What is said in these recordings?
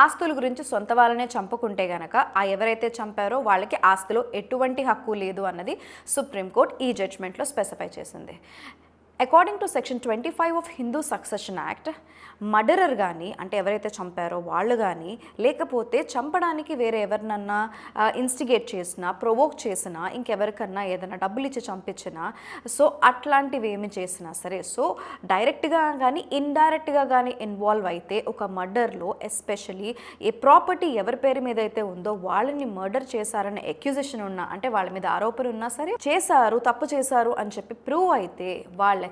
ఆస్తుల గురించి సొంత వాళ్ళనే చంపుకుంటే గనక ఆ ఎవరైతే చంపారో వాళ్ళకి ఆస్తిలో ఎటువంటి హక్కు లేదు అన్నది సుప్రీంకోర్టు ఈ జడ్జ్మెంట్లో స్పెసిఫై చేసింది. According to section 25 of Hindu succession act, murderer కానీ అంటే ఎవరైతే చంపారో వాళ్ళు కానీ, లేకపోతే చంపడానికి వేరే ఎవరినన్నా ఇన్స్టిగేట్ చేసినా, ప్రొవోక్ చేసినా, ఇంకెవరికన్నా ఏదైనా డబ్బులు ఇచ్చి చంపించినా, సో అట్లాంటివి ఏమి చేసినా సరే, సో డైరెక్ట్గా కానీ ఇండైరెక్ట్గా కానీ ఇన్వాల్వ్ అయితే ఒక మర్డర్లో ఎస్పెషలీ ఏ ప్రాపర్టీ ఎవరి పేరు మీద అయితే ఉందో వాళ్ళని మర్డర్ చేశారనే అక్యూజేషన్ ఉన్నా, అంటే వాళ్ళ మీద ఆరోపణ ఉన్నా సరే, చేశారు తప్పు చేశారు అని చెప్పి ప్రూవ్ అయితే వాళ్ళకి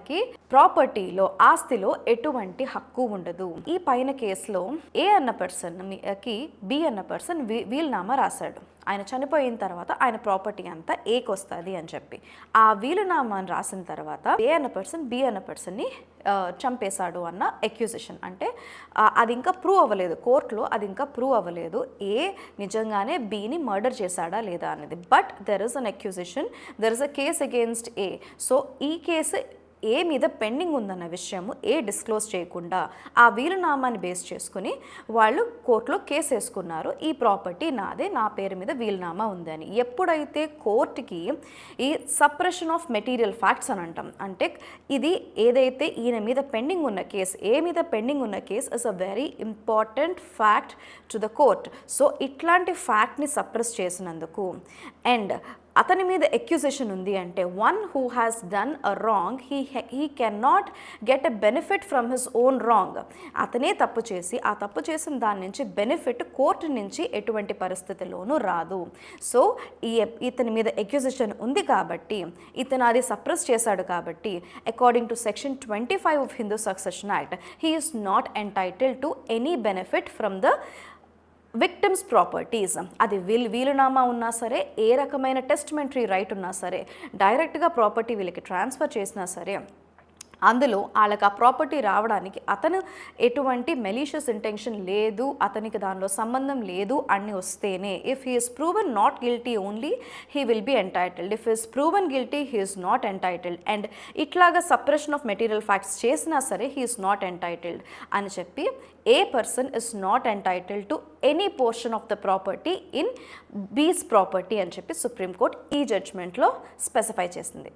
ప్రాపర్టీలో ఆస్తిలో ఎటువంటి హక్కు ఉండదు. ఈ పైన కేసులో ఏ అన్న పర్సన్ కి బి అన్న పర్సన్ వీలునామా రాశాడు. ఆయన చనిపోయిన తర్వాత ఆయన ప్రాపర్టీ అంతా ఏకి వస్తుంది అని చెప్పి ఆ వీలునామాని రాసిన తర్వాత ఏ అన్న పర్సన్ బి అన్న పర్సన్ని చంపేశాడు అన్న అక్యూజేషన్, అంటే అది ఇంకా ప్రూవ్ అవ్వలేదు కోర్టులో, అది ఇంకా ప్రూవ్ అవ్వలేదు ఏ నిజంగానే బిని మర్డర్ చేశాడా లేదా అనేది. But there is an accusation, there is a case against a. So ఈ కేసు ఏ మీద పెండింగ్ ఉందన్న విషయము ఏ డిస్క్లోజ్ చేయకుండా ఆ వీలునామాని బేస్ చేసుకుని వాళ్ళు కోర్టులో కేసు వేసుకున్నారు, ఈ ప్రాపర్టీ నాదే, నా పేరు మీద వీలునామా ఉందని. ఎప్పుడైతే కోర్టుకి ఈ సప్రెషన్ ఆఫ్ మెటీరియల్ ఫ్యాక్ట్స్ అని అంటాం, అంటే ఇది ఏదైతే ఈయన మీద పెండింగ్ ఉన్న కేసు, ఏ మీద పెండింగ్ ఉన్న case is a very important fact to the court. So ఇట్లాంటి ఫ్యాక్ట్ని సప్రెస్ చేసినందుకు అండ్ అతని మీద అక్యూజేషన్ ఉంది అంటే one who has done a wrong, he can not get a benefit from his own wrong. అతనే తప్పు చేసి ఆ తప్పు చేసిన దాని నుంచి బెనిఫిట్ కోర్టు నుంచి ఎటువంటి పరిస్థితిలోనూ రాదు. సో ఇతని మీద అక్యూజేషన్ ఉంది కాబట్టి ఇతను అది సప్రెస్ చేశాడు కాబట్టి according to section 25 of Hindu succession act he is not entitled to any benefit from the victims properties. అది వీలునామా ఉన్నా సరే, ఏ రకమైన టెస్టిమెంటరీ రైట్ ఉన్నా సరే, డైరెక్ట్గా ప్రాపర్టీ వీళ్ళకి ట్రాన్స్ఫర్ చేసినా సరే, అందులో వాళ్ళకి ఆ ప్రాపర్టీ రావడానికి అతను ఎటువంటి మెలీషియస్ ఇంటెన్షన్ లేదు, అతనికి దానిలో సంబంధం లేదు అని వస్తేనే if he is proven not guilty only he will be entitled, if is proven guilty he is not entitled. And ఇట్లాగా సప్రెషన్ ఆఫ్ మెటీరియల్ ఫ్యాక్ట్స్ చేసినా సరే హీ ఈస్ నాట్ ఎంటైటిల్డ్ అని చెప్పి a person is not entitled to any portion of the property in B's property అని చెప్పి supreme court ఈ జడ్జ్మెంట్లో specify చేసింది.